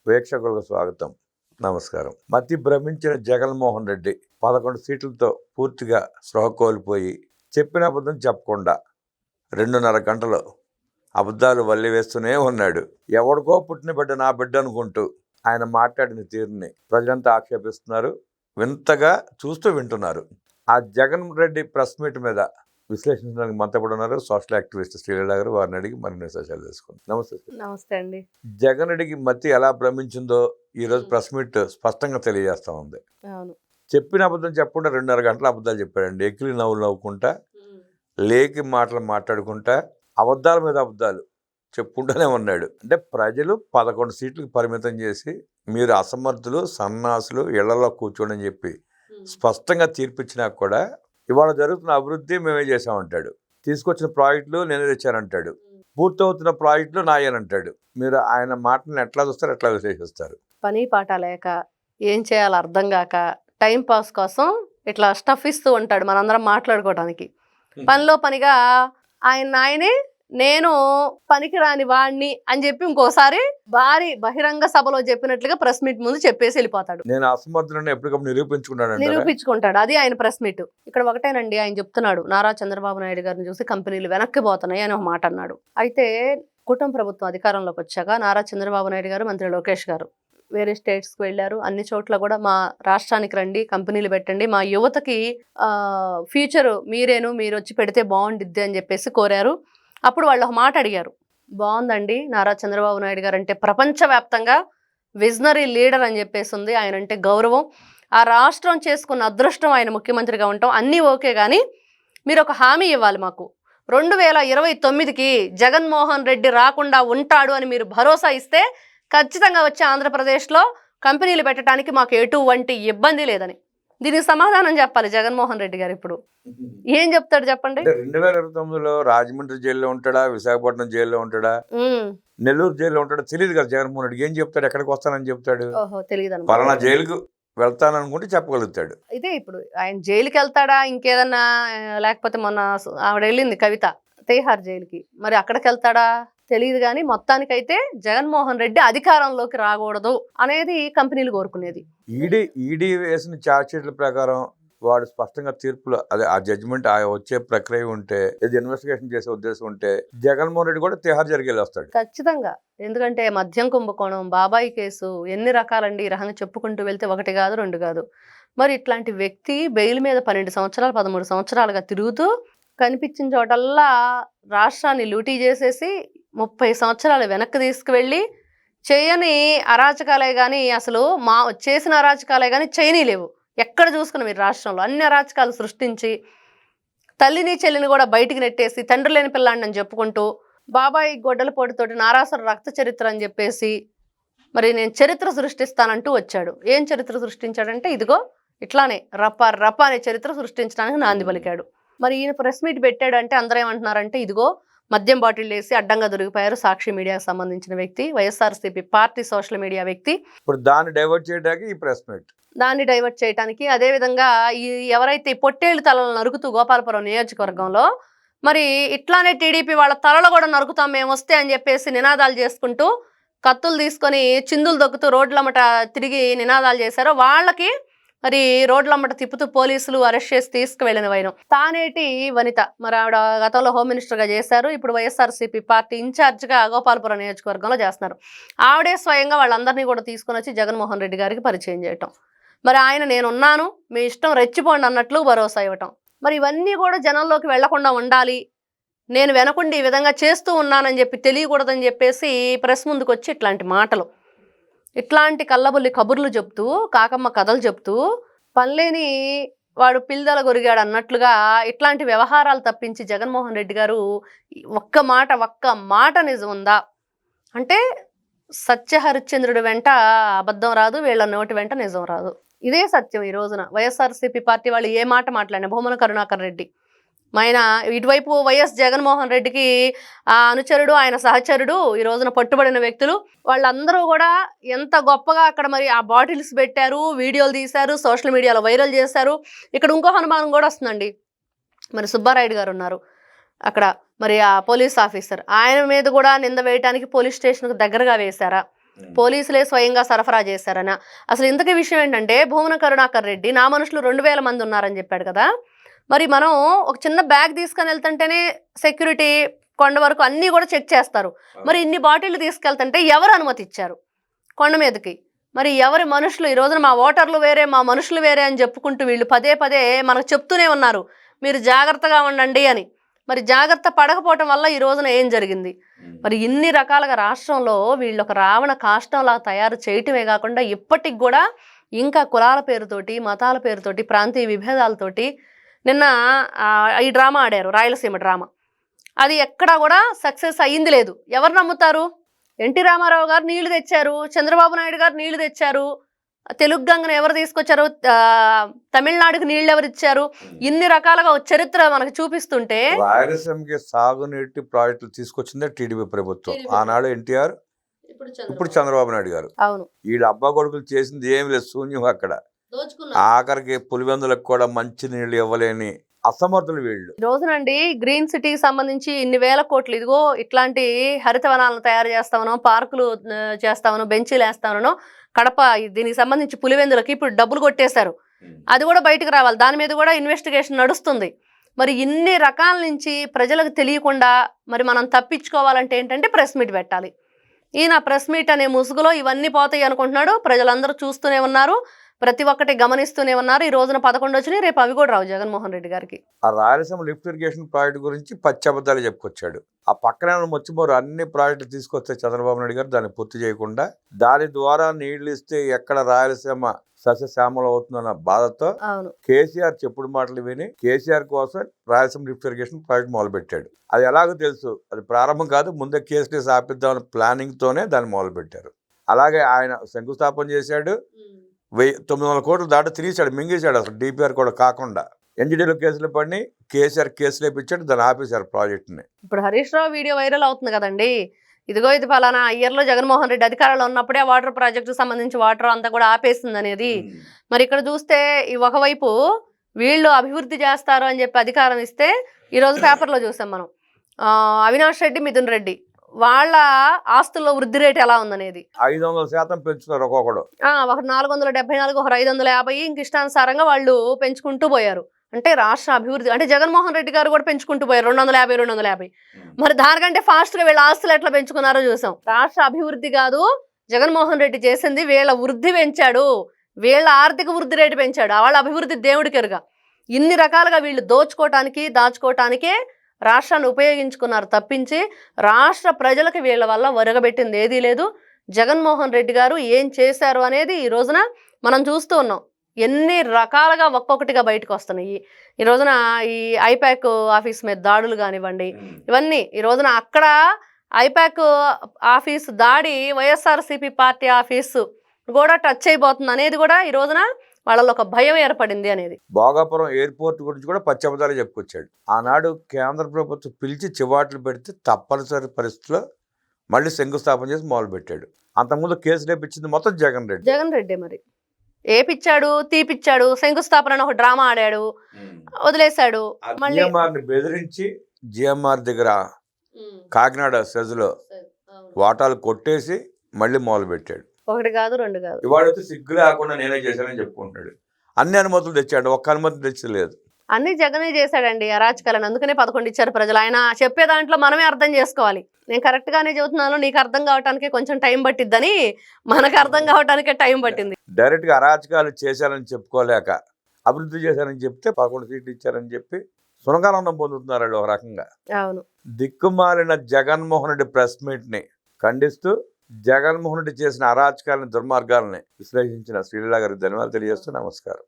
ప్రేక్షకులకు స్వాగతం. నమస్కారం. మతి భ్రమించిన జగన్మోహన్ రెడ్డి 11 సీట్లతో పూర్తిగా స్పృహ కోల్పోయి చెప్పిన అబద్ధం చెప్పకుండా 2.5 గంటలు అబద్ధాలు వల్లి వేస్తూనే ఉన్నాడు. ఎవడికో పుట్టిన బిడ్డ నా బిడ్డ అనుకుంటూ ఆయన మాట్లాడిన తీరుని ప్రజలంతా ఆక్షేపిస్తున్నారు. వింతగా చూస్తూ వింటున్నారు. ఆ జగన్ రెడ్డి ప్రెస్ మీట్ మీద విశ్లేషించడానికి మనతో కూడా ఉన్నారు సోషల్ యాక్టివిస్ట్ శ్రీలీల గారు. వారిని అడిగి మరిన్ని విశేషాలు తెలుసుకుందాం. నమస్తే. నమస్తే అండి. జగన్ రెడ్డికి మతి ఎలా భ్రమించిందో ఈ రోజు ప్రెస్ మీట్ స్పష్టంగా తెలియజేస్తా ఉంది. అవును. చెప్పిన అబద్ధం చెప్పకుండా 2.5 గంటల అబద్ధాలు చెప్పాడండి. ఎక్కిలి నవ్వులు నవ్వుకుంటా, లేకి మాటలు మాట్లాడుకుంటా, అబద్ధాల మీద అబద్ధాలు చెప్పుకుంటూనే ఉన్నాడు. అంటే ప్రజలు 11 సీట్లకు పరిమితం చేసి మీరు అసమర్థులు, సన్నాసులు, ఇళ్లలో కూర్చోండి అని చెప్పి స్పష్టంగా తీర్పిచ్చినా కూడా ఇవాళ జరుగుతున్న అభివృద్ధి మేమే చేసామంటాడు. తీసుకొచ్చిన ప్రాజెక్టులు నేనే తెచ్చానంటాడు. పూర్తవుతున్న ప్రాజెక్టులు నాయనంటాడు. మీరు ఆయన మాటలను ఎట్లా చూస్తారు, ఎట్లా విశ్లేషిస్తారు? పని పాట లేక ఏం చేయాలో అర్థం కాక టైం పాస్ కోసం ఇట్లా స్టఫ్ ఇస్తూ ఉంటాడు మనందరం మాట్లాడుకోవడానికి. పనిలో పనిగా ఆయనే నేను పనికిరాని వాడిని అని చెప్పి ఇంకోసారి భారీ బహిరంగ సభలో చెప్పినట్లుగా ప్రెస్ మీట్ ముందు చెప్పేసి వెళ్ళిపోతాడు. నేను అసమర్థులను ఎప్పటికప్పుడు నిరూపించుకుంటాడు. అది ఆయన ప్రెస్ మీట్. ఇక్కడ ఒకటేనండి, ఆయన చెప్తున్నాడు నారా చంద్రబాబు నాయుడు గారిని చూసి కంపెనీలు వెనక్కి పోతున్నాయి అని ఒక మాట అన్నాడు. అయితే కుటుంబ ప్రభుత్వం అధికారంలోకి వచ్చాక నారా చంద్రబాబు నాయుడు గారు, మంత్రి లోకేష్ గారు వేరే స్టేట్స్కి వెళ్ళారు. అన్ని చోట్ల కూడా మా రాష్ట్రానికి రండి, కంపెనీలు పెట్టండి, మా యువతకి ఫ్యూచర్ మీరు వచ్చి పెడితే బాగుండిద్ది అని చెప్పేసి కోరారు. అప్పుడు వాళ్ళు ఒక మాట అడిగారు. బాగుందండి, నారా చంద్రబాబు నాయుడు గారు అంటే ప్రపంచవ్యాప్తంగా విజనరీ లీడర్ అని చెప్పేసి ఉంది, ఆయన అంటే గౌరవం, ఆ రాష్ట్రం చేసుకున్న అదృష్టం ఆయన ముఖ్యమంత్రిగా ఉంటాం, అన్నీ ఓకే, కానీ మీరు ఒక హామీ ఇవ్వాలి మాకు. 2029కి జగన్మోహన్ రెడ్డి రాకుండా ఉంటాడు అని మీరు భరోసా ఇస్తే ఖచ్చితంగా వచ్చే ఆంధ్రప్రదేశ్లో కంపెనీలు పెట్టడానికి మాకు ఎటువంటి ఇబ్బంది లేదని. దీనికి సమాధానం చెప్పాలి జగన్మోహన్ రెడ్డి గారు. ఇప్పుడు ఏం చెప్తాడు చెప్పండి? 2029లో రాజమండ్రి జైల్లో ఉంటాడా, విశాఖపట్నం జైల్లో ఉంటాడా, నెల్లూరు జైల్లో ఉంటాడా తెలియదు కదా జగన్మోహన్ రెడ్డి. ఏం చెప్తాడు? ఎక్కడికి వస్తానని చెప్తాడు? తెలియదు. పలానా జైలుకు వెళ్తాననుకుంటే చెప్పగలుగుతాడు. ఇదే ఇప్పుడు ఆయన జైలుకి వెళ్తాడా, ఇంకేదన్నా, లేకపోతే మొన్న ఆవిడ వెళ్ళింది కవిత తీహార్ జైలుకి, మరి అక్కడికి వెళ్తాడా తెలియదు. కానీ మొత్తానికైతే జగన్మోహన్ రెడ్డి అధికారంలోకి రాకూడదు అనేది కంపెనీలు కోరుకునేది. ఈడీ వేసిన ఛార్జ్ షీట్ల ప్రకారం వాడు స్పష్టంగా తీర్పులు, అదే ఆ జడ్జిమెంట్ వచ్చే ప్రక్రియ ఉంటే, ఇది ఇన్వెస్టిగేషన్ చేసే ఉద్దేశం ఉంటే జగన్మోహన్ రెడ్డి కూడా తిహార్ జరిగి వస్తాడు ఖచ్చితంగా. ఎందుకంటే మద్యం కుంభకోణం, బాబాయి కేసు, ఎన్ని రకాలండి ఈ రకంగా చెప్పుకుంటూ వెళ్తే 1 కాదు 2 కాదు. మరి ఇట్లాంటి వ్యక్తి బెయిల్ మీద 12 సంవత్సరాలు 13 సంవత్సరాలుగా తిరుగుతూ కనిపించిన చోటల్లా రాష్ట్రాన్ని లూటీ చేసేసి 30 సంవత్సరాలు వెనక్కి తీసుకువెళ్ళి చేయని అరాచకాలే కానీ, అసలు చేసిన అరాచకాలే కానీ చేయనీలేవు. ఎక్కడ చూసుకున్న మీరు రాష్ట్రంలో అన్ని అరాచకాలు సృష్టించి తల్లిని చెల్లిని కూడా బయటికి నెట్టేసి తండ్రి లేని పిల్లాడిని అని చెప్పుకుంటూ బాబాయి గొడ్డల పోటుతోటి నారాసుర రక్త చరిత్ర అని చెప్పేసి మరి నేను చరిత్ర సృష్టిస్తానంటూ వచ్చాడు. ఏం చరిత్ర సృష్టించాడంటే ఇదిగో ఇట్లానే రప అనే చరిత్ర సృష్టించడానికి నాంది పలికాడు. మరి ఈయన ప్రెస్ మీట్ పెట్టాడంటే అందరూ ఏమంటున్నారంటే ఇదిగో మద్యం బాటిల్ వేసి అడ్డంగా దొరికిపోయారు సాక్షి మీడియాకు సంబంధించిన వ్యక్తి, వైఎస్ఆర్సీపీ పార్టీ సోషల్ మీడియా వ్యక్తి. ఇప్పుడు దాన్ని డైవర్ట్ చేయడానికి ఈ ప్రెస్ మీట్, దాన్ని డైవర్ట్ చేయడానికి, అదేవిధంగా ఈ ఎవరైతే పొట్టేళ్ళు తలలు నరుకుతూ గోపాలపురం నియోజకవర్గంలో మరి ఇట్లానే టీడీపీ వాళ్ళ తలలు కూడా నరుకుతాం మేము వస్తే అని చెప్పేసి నినాదాలు చేసుకుంటూ కత్తులు తీసుకొని చిందులు దొక్కుతూ రోడ్లమ్మట తిరిగి నినాదాలు చేశారో వాళ్ళకి మరి రోడ్లమ్మట తిప్పుతూ పోలీసులు అరెస్ట్ చేసి తీసుకువెళ్ళిన వైనం తానేటి వనిత. మరి ఆవిడ గతంలో హోమ్ మినిస్టర్గా చేశారు, ఇప్పుడు వైఎస్ఆర్సీపీ పార్టీ ఇన్ఛార్జ్గా గోపాలపురం నియోజకవర్గంలో చేస్తున్నారు. ఆవిడే స్వయంగా వాళ్ళందరినీ కూడా తీసుకొని వచ్చి జగన్మోహన్ రెడ్డి గారికి పరిచయం చేయటం, మరి ఆయన నేనున్నాను మీ ఇష్టం రెచ్చిపోండి అన్నట్లు భరోసా ఇవ్వటం. మరి ఇవన్నీ కూడా జనంలోకి వెళ్లకుండా ఉండాలి, నేను వెనకుండి ఈ విధంగా చేస్తూ ఉన్నానని చెప్పి తెలియకూడదని చెప్పేసి ప్రెస్ ముందుకు వచ్చి ఇట్లాంటి మాటలు, ఇట్లాంటి కళ్ళబుల్లి కబుర్లు చెప్తూ, కాకమ్మ కథలు చెప్తూ, పనిలేని వాడు పిల్లల గొరిగాడు అన్నట్లుగా ఇట్లాంటి వ్యవహారాలు తప్పించి జగన్మోహన్ రెడ్డి గారు ఒక్క మాట నిజం ఉందా అంటే సత్యహరిశ్చంద్రుడి వెంట అబద్ధం రాదు, వీళ్ళ నోటి వెంట నిజం రాదు. ఇదే సత్యం. ఈ రోజున వైఎస్ఆర్సీపీ పార్టీ వాళ్ళు ఏ మాట మాట్లాడినా, భూమన కరుణాకర్ రెడ్డి ఆయన ఇటువైపు వైఎస్ జగన్మోహన్ రెడ్డికి ఆ అనుచరుడు, ఆయన సహచరుడు, ఈ రోజున పట్టుబడిన వ్యక్తులు వాళ్ళందరూ కూడా ఎంత గొప్పగా అక్కడ మరి ఆ బాటిల్స్ పెట్టారు, వీడియోలు తీశారు, సోషల్ మీడియాలో వైరల్ చేశారు. ఇక్కడ ఇంకో అనుమానం కూడా వస్తుందండి. మరి సుబ్బారాయుడు గారు ఉన్నారు అక్కడ, మరి ఆ పోలీస్ ఆఫీసర్, ఆయన మీద కూడా నింద వేయటానికి పోలీస్ స్టేషన్కు దగ్గరగా వేశారా? పోలీసులే స్వయంగా సరఫరా చేశారని. అసలు ఇంతకీ విషయం ఏంటంటే భూమన కరుణాకర్ రెడ్డి నా మనుషులు 2000 మంది ఉన్నారని చెప్పాడు కదా. మరి మనం ఒక చిన్న బ్యాగ్ తీసుకొని వెళ్తుంటేనే సెక్యూరిటీ కొండ వరకు అన్నీ కూడా చెక్ చేస్తారు. మరి ఇన్ని బాటిళ్లు తీసుకెళ్తుంటే ఎవరు అనుమతి ఇచ్చారు కొండ మీదకి? మరి ఎవరి మనుషులు? ఈ రోజున మా ఓటర్లు వేరే, మా మనుషులు వేరే అని చెప్పుకుంటూ వీళ్ళు పదే పదే మనకు చెప్తూనే ఉన్నారు మీరు జాగ్రత్తగా ఉండండి అని. మరి జాగ్రత్త పడకపోవటం వల్ల ఈ రోజున ఏం జరిగింది? మరి ఇన్ని రకాలుగా రాష్ట్రంలో వీళ్ళు ఒక రావణ కాష్టంలా తయారు చేయటమే కాకుండా ఇప్పటికి కూడా ఇంకా కులాల పేరుతోటి, మతాల పేరుతోటి, ప్రాంతీయ విభేదాలతోటి నిన్న ఈ డ్రామా ఆడారు, రాయలసీమ డ్రామా. అది ఎక్కడా కూడా సక్సెస్ అయ్యింది లేదు. ఎవరు నమ్ముతారు? ఎన్టీ రామారావు గారు నీళ్లు తెచ్చారు, చంద్రబాబు నాయుడు గారు నీళ్లు తెచ్చారు, తెలుగు గంగను ఎవరు తీసుకొచ్చారు, తమిళనాడుకి నీళ్ళు ఎవరు ఇచ్చారు, ఇన్ని రకాలుగా చరిత్ర మనకు చూపిస్తుంటే రాయలసీమకి సాగునీటి ప్రాజెక్టులు తీసుకొచ్చిందే టీడీపీ ప్రభుత్వం. ఆనాడు ఎన్టీఆర్, ఇప్పుడు చంద్రబాబు నాయుడు గారు. అవును, వీళ్ళ అబ్బా కొడుకులు చేసింది ఏమి లేదు, శూన్యం. అక్కడ ఆఖరికి పులివెందులకు కూడా మంచి నీళ్లు ఇవ్వలేని అసమర్థులు వీళ్ళు. ఈ రోజునండి గ్రీన్ సిటీకి సంబంధించి ఇన్ని వేల కోట్లు, ఇదిగో ఇట్లాంటి హరితవనాలను తయారు చేస్తామనో, పార్కులు చేస్తామనో, బెంచీలు వేస్తామనో, కడప దీనికి సంబంధించి పులివెందులకి ఇప్పుడు డబ్బులు కొట్టేశారు. అది కూడా బయటకు రావాలి, దాని మీద కూడా ఇన్వెస్టిగేషన్ నడుస్తుంది. మరి ఇన్ని రకాల నుంచి ప్రజలకు తెలియకుండా మరి మనం తప్పించుకోవాలంటే ఏంటంటే ప్రెస్ మీట్ పెట్టాలి. ఈయన ప్రెస్ మీట్ అనే ముసుగులో ఇవన్నీ పోతాయి అనుకుంటున్నాడు. ప్రజలందరూ చూస్తూనే ఉన్నారు, ప్రతి ఒక్కటి గమనిస్తూనే ఉన్నారు. ఈ రోజున 11 వచ్చినాయి, రేపు అవి కూడా రావు జగన్మోహన్ రెడ్డి గారికి. ఆ రాయలసీమ లిఫ్ట్ ఇరిగేషన్ ప్రాజెక్ట్ గురించి పచ్చబద్దాలు చెప్పుకొచ్చాడు. ఆ పక్కనే మొచ్చిమోరు అన్ని ప్రాజెక్టులు తీసుకొస్తే చంద్రబాబు నాయుడు గారు దాన్ని పూర్తి చేయకుండా, దాని ద్వారా నీళ్లు ఇస్తే ఎక్కడ రాయలసీమ సస్యశ్యామలం అవుతుందన్న బాధతో కేసీఆర్ చెప్పుడు మాటలు విని కేసీఆర్ కోసం రాయలసీమ లిఫ్ట్ ఇరిగేషన్ ప్రాజెక్ట్ మొదలుపెట్టాడు. అది ఎలాగో తెలుసు, అది ప్రారంభం కాదు, ముందే కేసీఆర్ ఆపిద్దామని ప్లానింగ్ తోనే దాన్ని మొదలుపెట్టారు. అలాగే ఆయన శంకుస్థాపన చేశాడు, 900 కోట్లు దాటి తినేశాడు, మింగేశాడు. అసలు డిపిఆర్ కూడా కాకుండా ఎన్జిటీలో కేసులు పడి కేసీఆర్ కేసులు వేపించాడు, దాన్ని ఆపేశారు ప్రాజెక్టుని. ఇప్పుడు హరీష్ రావు వీడియో వైరల్ అవుతుంది కదండి, ఇదిగో ఇది ఫలానా ఇయర్లో జగన్మోహన్ రెడ్డి అధికారంలో ఉన్నప్పుడే వాటర్ ప్రాజెక్టు సంబంధించి వాటర్ అంతా కూడా ఆపేసింది అనేది. మరి ఇక్కడ చూస్తే ఈ ఒకవైపు వీళ్ళు అభివృద్ధి చేస్తారు అని చెప్పి అధికారం ఇస్తే, ఈరోజు పేపర్లో చూసాం మనం అవినాష్ రెడ్డి, మిథున్ రెడ్డి వాళ్ళ ఆస్తుల్లో వృద్ధి రేటు ఎలా ఉందనేది 500% పెంచుతారు ఒక్కొక్కడు. ఒక 474, ఒక 550, ఇంక ఇష్టానుసారంగా వాళ్ళు పెంచుకుంటూ పోయారు. అంటే రాష్ట్ర అభివృద్ధి అంటే జగన్మోహన్ రెడ్డి గారు కూడా పెంచుకుంటూ పోయారు 250. మరి దానికంటే ఫాస్ట్గా వీళ్ళ ఆస్తులు ఎట్లా పెంచుకున్నారో చూసాం. రాష్ట్ర అభివృద్ధి కాదు జగన్మోహన్ రెడ్డి చేసింది, వీళ్ళ వృద్ధి పెంచాడు, వీళ్ళ ఆర్థిక వృద్ధి రేటు పెంచాడు. వాళ్ళ అభివృద్ధి దేవుడికెరుగా. ఇన్ని రకాలుగా వీళ్ళు దోచుకోవటానికి, దాచుకోవటానికే రాష్ట్రాన్ని ఉపయోగించుకున్నారు తప్పించి రాష్ట్ర ప్రజలకు వీళ్ళ వల్ల ఒరగబెట్టింది ఏదీ లేదు. జగన్మోహన్ రెడ్డి గారు ఏం చేశారు అనేది ఈ రోజున మనం చూస్తూ ఉన్నాం. ఎన్ని రకాలుగా ఒక్కొక్కటిగా బయటకు వస్తున్నాయి. ఈ రోజున ఈ ఐపాక్ ఆఫీస్ మీద దాడులు కానివ్వండి, ఇవన్నీ ఈ రోజున అక్కడ ఐపాక్ ఆఫీస్ దాడి వైఎస్ఆర్సీపీ పార్టీ ఆఫీసు కూడా టచ్ అయిపోతుంది అనేది కూడా ఈ రోజున వాళ్ళలో ఒక భయం ఏర్పడింది అనేది. భోగాపురం ఎయిర్పోర్ట్ గురించి కూడా పచ్చబద్దాలు చెప్పుకొచ్చాడు. ఆనాడు కేంద్ర ప్రభుత్వం పిలిచి చివాట్లు పెడితే తప్పనిసరి పరిస్థితిలో మళ్ళీ శంకుస్థాపన చేసి మొదలు పెట్టాడు. అంతకుముందు కేసులు వేపించింది మొత్తం జగన్ రెడ్డి. మరి ఏపిచ్చాడు, తీపిచ్చాడు, శంకుస్థాపన ఒక డ్రామా ఆడాడు, వదిలేశాడు. జిఎంఆర్ని బెదిరించి జిఎంఆర్ దగ్గర కాకినాడ సెజ్లో వాటాలు కొట్టేసి మళ్ళీ మొదలు పెట్టాడు. 1 కాదు 2 కాదు. ఇవాడైతే సిగ్గు లేకుండా నేనే చేశానని చెప్పుకుంటాడు. అన్ని అనుమతులు తెచ్చాడు, ఒక్క అనుమతి తెచ్చలేదు. అన్ని జగనే చేశాడండి అరాచకాలను. అందుకనే 11 ఇచ్చారు ప్రజలు. ఆయన చెప్పే దాంట్లో మనమే అర్థం చేసుకోవాలి. నేను కరెక్ట్ గానే చెబుతున్నాను, నీకు అర్థం కావటానికి కొంచెం టైం పట్టిద్దని మనకు అర్థం కావటానికే టైం పట్టింది. డైరెక్ట్ గా అరాచకాలు చేశారని చెప్పుకోలేక అభివృద్ధి చేశారని చెప్తే 11 సీట్లు ఇచ్చారని చెప్పి సునకానందం పొందుతున్నారు ఒక రకంగా. అవును, దిక్కుమాలిన జగన్మోహన్ రెడ్డి ప్రెస్ మీట్ ని ఖండిస్తూ జగన్మోహన్ రెడ్డి చేసిన అరాచకాలని, దుర్మార్గాలని విశ్లేషించిన శ్రీలీల గారికి ధన్యవాదాలు తెలియజేస్తూ నమస్కారం.